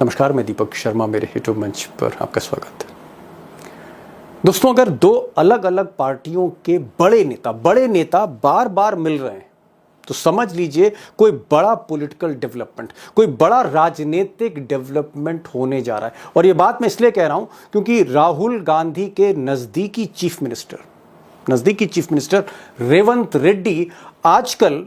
नमस्कार, मैं दीपक शर्मा, मेरे यूट्यूब मंच पर आपका स्वागत है। दोस्तों, अगर दो अलग अलग पार्टियों के बड़े नेता बार बार मिल रहे हैं तो समझ लीजिए कोई बड़ा पॉलिटिकल डेवलपमेंट, कोई बड़ा राजनीतिक डेवलपमेंट होने जा रहा है। और ये बात मैं इसलिए कह रहा हूं क्योंकि राहुल गांधी के नज़दीकी चीफ मिनिस्टर रेवंत रेड्डी आजकल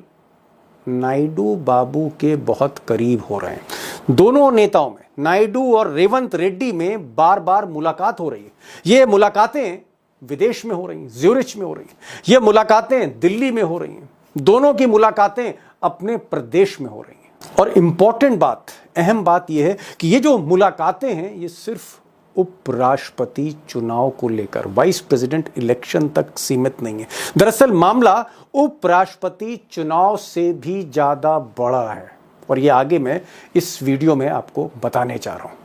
नायडू बाबू के बहुत करीब हो रहे हैं। दोनों नेताओं में, नायडू और रेवंत रेड्डी में बार बार मुलाकात हो रही है। ये मुलाकातें विदेश में हो रही हैं, ज्यूरिच में हो रही हैं, ये मुलाकातें दिल्ली में हो रही हैं, दोनों की मुलाकातें अपने प्रदेश में हो रही हैं। और इंपॉर्टेंट बात, अहम बात यह है कि ये जो मुलाकातें हैं ये सिर्फ उपराष्ट्रपति चुनाव को लेकर, वाइस प्रेसिडेंट इलेक्शन तक सीमित नहीं है। दरअसल मामला उपराष्ट्रपति चुनाव से भी ज्यादा बड़ा है और ये आगे मैं इस वीडियो में आपको बताने जा रहा हूं।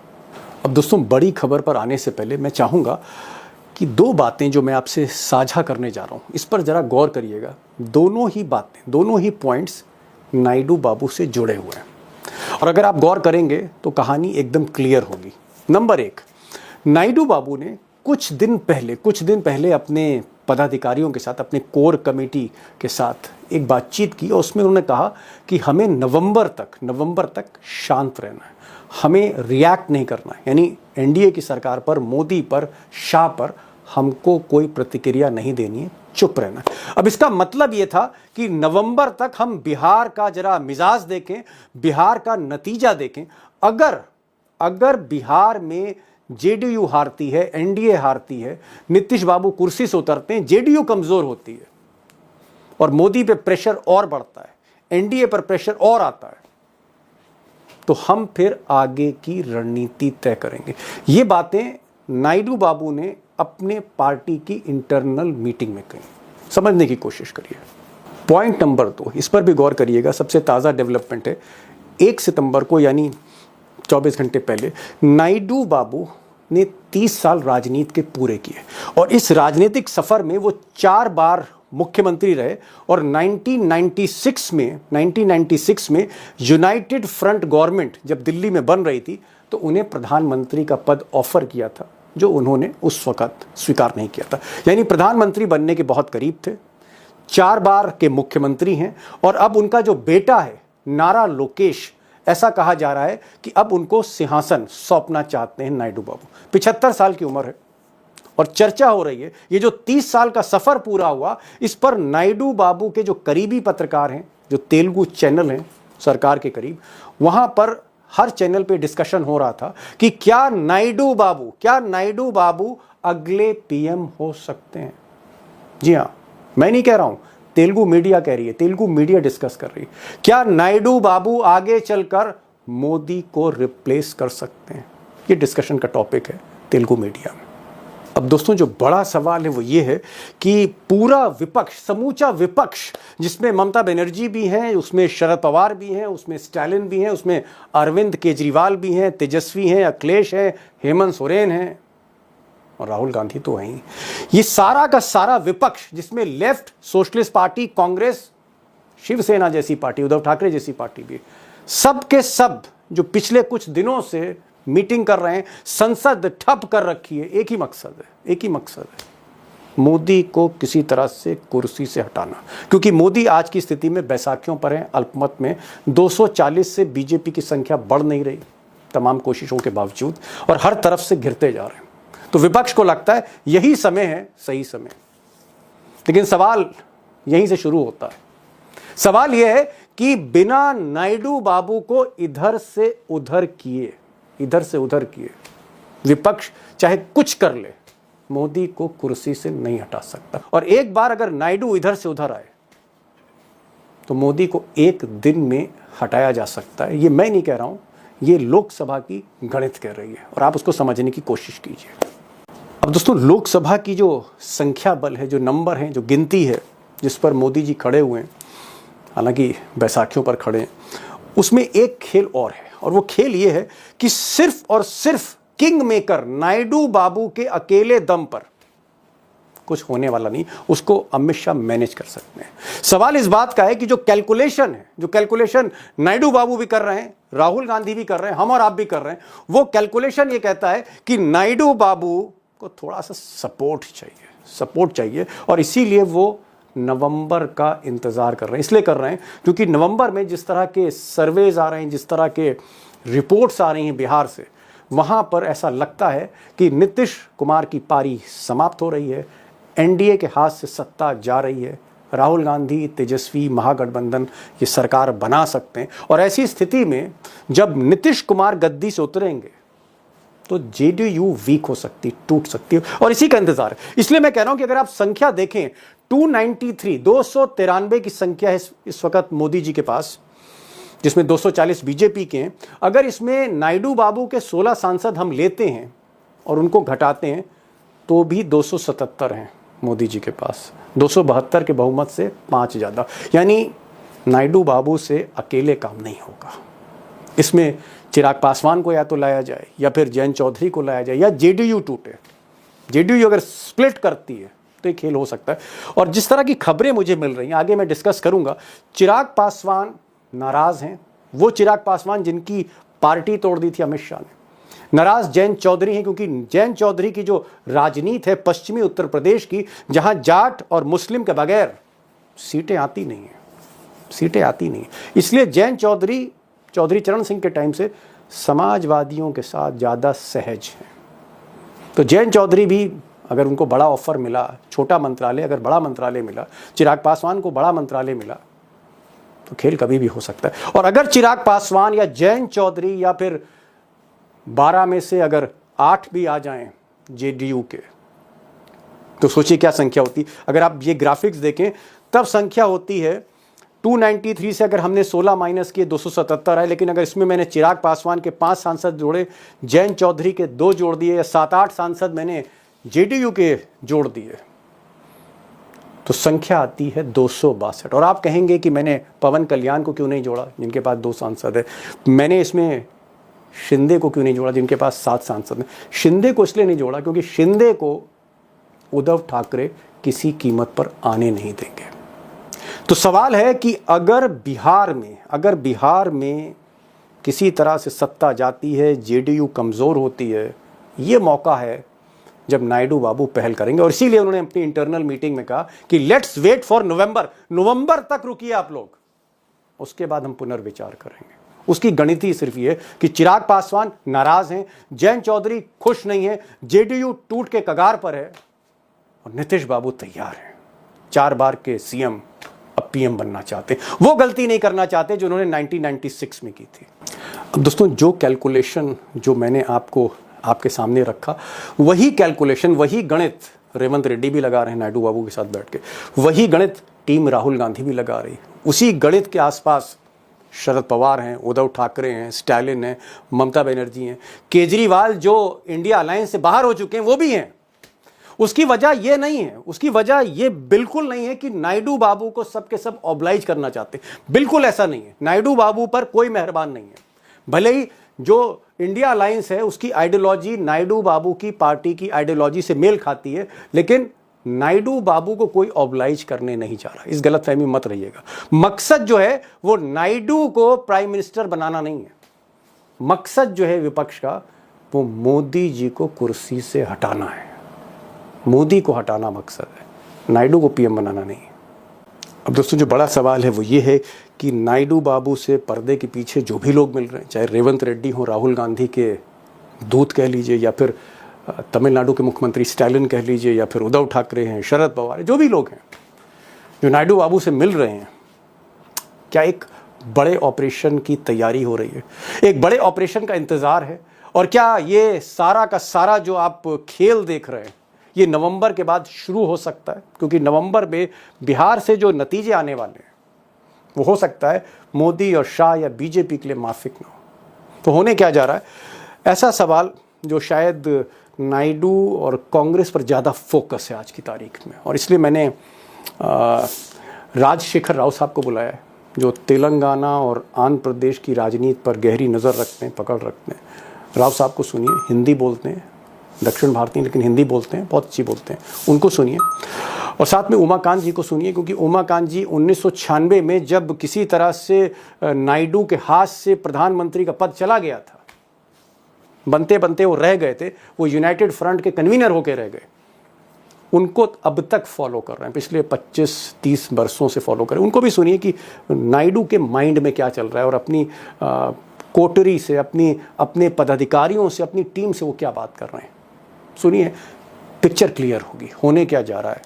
अब दोस्तों, बड़ी खबर पर आने से पहले मैं चाहूंगा कि दो बातें जो मैं आपसे साझा करने जा रहा हूं, इस पर जरा गौर करिएगा। दोनों ही बातें, दोनों ही पॉइंट्स नायडू बाबू से जुड़े हुए हैं और अगर आप गौर करेंगे तो कहानी एकदम क्लियर होगी। नंबर एक, नायडू बाबू ने कुछ दिन पहले अपने पदाधिकारियों के साथ, अपने कोर कमेटी के साथ एक बातचीत की और उसमें उन्होंने कहा कि हमें नवंबर तक शांत रहना है, हमें रिएक्ट नहीं करना है। यानी एनडीए की सरकार पर, मोदी पर, शाह पर हमको कोई प्रतिक्रिया नहीं देनी है, चुप रहना है। अब इसका मतलब यह था कि नवंबर तक हम बिहार का जरा मिजाज देखें, बिहार का नतीजा देखें। अगर बिहार में जेडीयू हारती है, एनडीए हारती है, नीतीश बाबू कुर्सी से उतरते हैं, जेडीयू कमजोर होती है और मोदी पे प्रेशर और बढ़ता है, एनडीए पर प्रेशर और आता है, तो हम फिर आगे की रणनीति तय करेंगे। ये बातें नायडू बाबू ने अपने पार्टी की इंटरनल मीटिंग में कही। समझने की कोशिश करिए। पॉइंट नंबर 2, इस पर भी गौर करिएगा, सबसे ताज़ा डेवलपमेंट है। 1 सितंबर को, यानी 24 घंटे पहले, नायडू बाबू ने 30 साल राजनीति के पूरे किए और इस राजनीतिक सफर में वो 4 बार मुख्यमंत्री रहे और 1996 में यूनाइटेड फ्रंट गवर्नमेंट जब दिल्ली में बन रही थी तो उन्हें प्रधानमंत्री का पद ऑफर किया था, जो उन्होंने उस वक्त स्वीकार नहीं किया था। यानी प्रधानमंत्री बनने के बहुत करीब थे, 4 बार के मुख्यमंत्री हैं और अब उनका जो बेटा है नारा लोकेश, ऐसा कहा जा रहा है कि अब उनको सिंहासन सौंपना चाहते हैं नायडू बाबू। 75 साल की उम्र है और चर्चा हो रही है ये जो 30 साल का सफर पूरा हुआ, इस पर नायडू बाबू के जो करीबी पत्रकार हैं, जो तेलुगु चैनल हैं सरकार के करीब, वहां पर हर चैनल पे डिस्कशन हो रहा था कि क्या नायडू बाबू अगले पीएम हो सकते हैं। जी हां, मैं नहीं कह रहा हूं, तेलुगु मीडिया कह रही है, तेलुगु मीडिया डिस्कस कर रही है। क्या नायडू बाबू आगे चलकर मोदी को रिप्लेस कर सकते हैं? ये डिस्कशन का टॉपिक है तेलुगु मीडिया में। अब दोस्तों, जो बड़ा सवाल है वो ये है कि पूरा विपक्ष, समूचा विपक्ष, जिसमें ममता बनर्जी भी हैं, उसमें शरद पवार भी हैं, उसमें स्टालिन भी हैं, उसमें अरविंद केजरीवाल भी हैं, तेजस्वी हैं, अखिलेश हैं, हेमंत सोरेन हैं और राहुल गांधी तो हैं ही। ये सारा का सारा विपक्ष, जिसमें left, socialist party, Congress, Shiv Sena जैसी पार्टी, उद्धव ठाकरे जैसी पार्टी भी, सब के सब जो पिछले कुछ दिनों से मीटिंग कर रहे हैं, संसद ठप कर रखी है, एक ही मकसद है, मोदी को किसी तरह से कुर्सी से हटाना। क्योंकि मोदी आज की स्थिति में बैसाखियों पर है, अल्पमत में 240 से बीजेपी की संख्या बढ़ नहीं रही तमाम कोशिशों के बावजूद और हर तरफ से घिरते जा रहे हैं। तो विपक्ष को लगता है यही समय है, सही समय। लेकिन सवाल यहीं से शुरू होता है। सवाल यह है कि बिना नायडू बाबू को इधर से उधर किए विपक्ष चाहे कुछ कर ले, मोदी को कुर्सी से नहीं हटा सकता। और एक बार अगर नायडू इधर से उधर आए तो मोदी को एक दिन में हटाया जा सकता है। ये मैं नहीं कह रहा हूं, ये लोकसभा की गणित कह रही है और आप उसको समझने की कोशिश कीजिए। अब दोस्तों, लोकसभा की जो संख्या बल है, जो नंबर है, जो गिनती है, जिस पर मोदी जी खड़े हुए हैं, हालांकि बैसाखियों पर खड़े हैं, उसमें एक खेल और है और वो खेल ये है कि सिर्फ और सिर्फ किंग मेकर नायडू बाबू के अकेले दम पर कुछ होने वाला नहीं, उसको अमित शाह मैनेज कर सकते हैं। सवाल इस बात का है कि जो कैलकुलेशन नायडू बाबू भी कर रहे हैं, राहुल गांधी भी कर रहे हैं, हम और आप भी कर रहे हैं, वो कैलकुलेशन ये कहता है कि नायडू बाबू को थोड़ा सा सपोर्ट चाहिए और इसीलिए वो नवंबर का इंतजार कर रहे हैं। इसलिए कर रहे हैं क्योंकि नवंबर में जिस तरह के सर्वेज आ रहे हैं, जिस तरह के रिपोर्ट्स आ रही हैं बिहार से, वहाँ पर ऐसा लगता है कि नीतीश कुमार की पारी समाप्त हो रही है, एनडीए के हाथ से सत्ता जा रही है, राहुल गांधी तेजस्वी महागठबंधन ये सरकार बना सकते हैं। और ऐसी स्थिति में जब नीतीश कुमार गद्दी से उतरेंगे तो जेडीयू वीक हो सकती, टूट सकती है, और इसी का इंतजार है। इसलिए मैं कह रहा हूं कि अगर आप संख्या देखें 293 की संख्या है इस वक्त मोदी जी के पास, जिसमें 240 बीजेपी के हैं। अगर इसमें नायडू बाबू के 16 सांसद हम लेते हैं और उनको घटाते हैं तो भी 277 हैं मोदी जी के पास, 272 के बहुमत से 5 ज़्यादा। यानी नायडू बाबू से अकेले काम नहीं होगा। इसमें चिराग पासवान को या तो लाया जाए या फिर जयंत चौधरी को लाया जाए या जेडीयू टूटे। जेडीयू अगर स्प्लिट करती है तो ये खेल हो सकता है। और जिस तरह की खबरें मुझे मिल रही हैं, आगे मैं डिस्कस करूंगा, चिराग पासवान नाराज हैं, वो चिराग पासवान जिनकी पार्टी तोड़ दी थी अमित शाह ने। नाराज जयंत चौधरी हैं क्योंकि जयंत चौधरी की जो राजनीति है पश्चिमी उत्तर प्रदेश की, जहां जाट और मुस्लिम के बगैर सीटें आती नहीं है, इसलिए जयंत चौधरी चरण सिंह के टाइम से समाजवादियों के साथ ज़्यादा सहज हैं। तो जयंत चौधरी भी अगर उनको बड़ा ऑफर मिला, छोटा मंत्रालय अगर बड़ा मंत्रालय मिला, चिराग पासवान को बड़ा मंत्रालय मिला, तो खेल कभी भी हो सकता है। और अगर चिराग पासवान या जयंत चौधरी या फिर 12 में से अगर 8 भी आ जाएं जेडीयू के, तो सोचिए क्या संख्या होती। अगर आप ये ग्राफिक्स देखें तब संख्या होती है 293 से अगर हमने 16 माइनस किए 277 आए। लेकिन अगर इसमें मैंने चिराग पासवान के 5 सांसद जोड़े, जयंत चौधरी के 2 जोड़ दिए, या 7-8 सांसद मैंने जेडीयू के जोड़ दिए, तो संख्या आती है 262। और आप कहेंगे कि मैंने पवन कल्याण को क्यों नहीं जोड़ा जिनके पास 2 सांसद है, मैंने इसमें शिंदे को क्यों नहीं जोड़ा जिनके पास 7 सांसद हैं। शिंदे को इसलिए नहीं जोड़ा क्योंकि शिंदे को उद्धव ठाकरे किसी कीमत पर आने नहीं देंगे। तो सवाल है कि अगर बिहार में किसी तरह से सत्ता जाती है, जेडीयू कमज़ोर होती है, ये मौका है जब नायडू बाबू पहल करेंगे। और इसीलिए उन्होंने अपनी इंटरनल मीटिंग में कहा कि लेट्स वेट फॉर नवंबर तक रुकिए आप लोग, उसके बाद हम पुनर्विचार करेंगे। उसकी गणित सिर्फ ये कि चिराग पासवान नाराज हैं, जयंत चौधरी खुश नहीं है, जेडीयू टूट के कगार पर है, और नीतीश बाबू तैयार हैं, 4 बार के सीएम अब पीएम बनना चाहते हैं। वो गलती नहीं करना चाहते जो उन्होंने 1996 में की थी। अब दोस्तों, जो कैलकुलेशन जो मैंने आपके सामने रखा, वही कैलकुलेशन, वही गणित रेवंत रेड्डी भी लगा रहे हैं नायडू बाबू के साथ बैठ के, वही गणित टीम राहुल गांधी भी लगा रही। उसी गणित के आसपास शरद पवार हैं, उद्धव ठाकरे हैं, स्टालिन हैं, ममता बनर्जी हैं, केजरीवाल जो इंडिया अलायंस से बाहर हो चुके हैं वो भी हैं। उसकी वजह ये नहीं है, उसकी वजह ये बिल्कुल नहीं है कि नायडू बाबू को सब के सब ऑब्लाइज करना चाहते, बिल्कुल ऐसा नहीं है। नायडू बाबू पर कोई मेहरबान नहीं है। भले ही जो इंडिया अलायंस है उसकी आइडियोलॉजी नायडू बाबू की पार्टी की आइडियोलॉजी से मेल खाती है, लेकिन नायडू बाबू को कोई ऑब्लाइज करने नहीं जा रहा। इस गलतफहमी में मत रहिएगा। मकसद जो है वो नायडू को प्राइम मिनिस्टर बनाना नहीं है। मकसद जो है विपक्ष का वो मोदी जी को कुर्सी से हटाना है। मोदी को हटाना मकसद है, नायडू को पीएम बनाना नहीं। अब दोस्तों, जो बड़ा सवाल है वो ये है कि नायडू बाबू से पर्दे के पीछे जो भी लोग मिल रहे हैं, चाहे रेवंत रेड्डी हो, राहुल गांधी के दूत कह लीजिए, या फिर तमिलनाडु के मुख्यमंत्री स्टालिन कह लीजिए, या फिर उद्धव ठाकरे हैं, शरद पवार है, जो भी लोग हैं जो नायडू बाबू से मिल रहे हैं, क्या एक बड़े ऑपरेशन की तैयारी हो रही है, एक बड़े ऑपरेशन का इंतज़ार है? और क्या ये सारा का सारा जो आप खेल देख रहे हैं ये नवंबर के बाद शुरू हो सकता है? क्योंकि नवंबर में बिहार से जो नतीजे आने वाले हैं वो हो सकता है मोदी और शाह या बीजेपी के लिए माफिक ना हो। तो होने क्या जा रहा है? ऐसा सवाल जो शायद नायडू और कांग्रेस पर ज़्यादा फोकस है आज की तारीख में, और इसलिए मैंने राजशेखर राव साहब को बुलाया है, जो तेलंगाना और आंध्र प्रदेश की राजनीति पर गहरी नज़र रखते हैं, पकड़ रखते हैं। राव साहब को सुनिए, हिंदी बोलते हैं, दक्षिण भारतीय लेकिन हिंदी बोलते हैं, बहुत अच्छी बोलते हैं, उनको सुनिए। और साथ में उमाकांत जी को सुनिए, क्योंकि उमाकांत जी 1996 में जब किसी तरह से नायडू के हाथ से प्रधानमंत्री का पद चला गया था, बनते बनते वो रह गए थे, वो यूनाइटेड फ्रंट के कन्वीनर होकर रह गए, उनको अब तक फॉलो कर रहे हैं, पिछले 25-30 वर्षों से फॉलो कर रहे हैं। उनको भी सुनिए कि नायडू के माइंड में क्या चल रहा है और अपनी कोटरी से, अपने पदाधिकारियों से, अपनी टीम से वो क्या बात कर रहे हैं। सुनिए, पिक्चर क्लियर होगी, होने क्या जा रहा है।